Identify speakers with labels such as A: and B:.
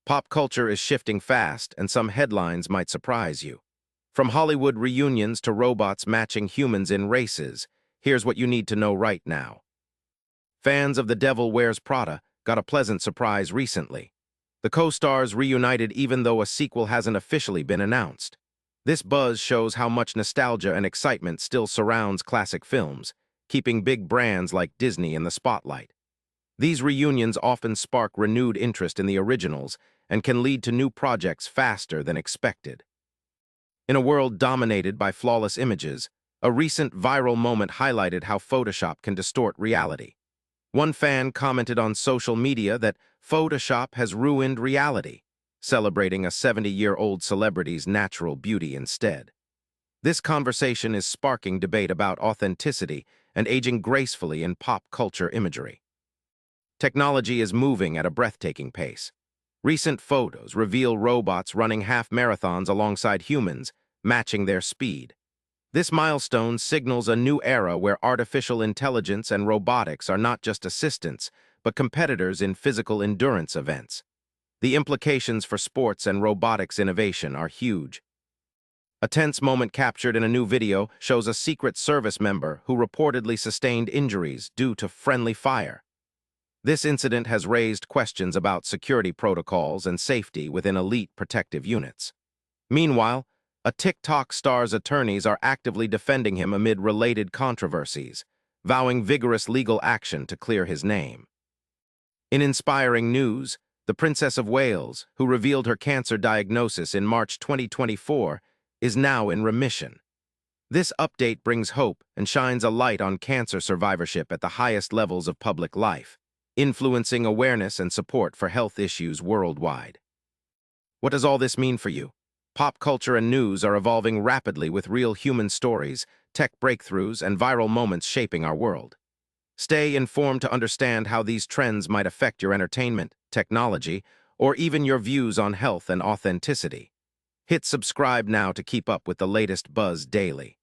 A: Pop culture is shifting fast, and some headlines might surprise you. From Hollywood reunions to robots matching humans in races, here's what you need to know right now. Fans of The Devil Wears Prada got a pleasant surprise recently. The co-stars reunited even though a sequel hasn't officially been announced. This buzz shows how much nostalgia and excitement still surrounds classic films, keeping big brands like Disney in the spotlight. These reunions often spark renewed interest in the originals and can lead to new projects faster than expected. In a world dominated by flawless images, a recent viral moment highlighted how Photoshop can distort reality. One fan commented on social media that Photoshop has ruined reality, celebrating a 70-year-old celebrity's natural beauty instead. This conversation is sparking debate about authenticity and aging gracefully in pop culture imagery. Technology is moving at a breathtaking pace. Recent photos reveal robots running half marathons alongside humans, matching their speed. This milestone signals a new era where artificial intelligence and robotics are not just assistants, but competitors in physical endurance events. The implications for sports and robotics innovation are huge. A tense moment captured in a new video shows a Secret Service member who reportedly sustained injuries due to friendly fire. This incident has raised questions about security protocols and safety within elite protective units. Meanwhile, a TikTok star's attorneys are actively defending him amid related controversies, vowing vigorous legal action to clear his name. In inspiring news, the Princess of Wales, who revealed her cancer diagnosis in March 2024, is now in remission. This update brings hope and shines a light on cancer survivorship at the highest levels of public life, influencing awareness and support for health issues worldwide. What does all this mean for you? Pop culture and news are evolving rapidly with real human stories, tech breakthroughs, and viral moments shaping our world. Stay informed to understand how these trends might affect your entertainment, technology, or even your views on health and authenticity. Hit subscribe now to keep up with the latest buzz daily.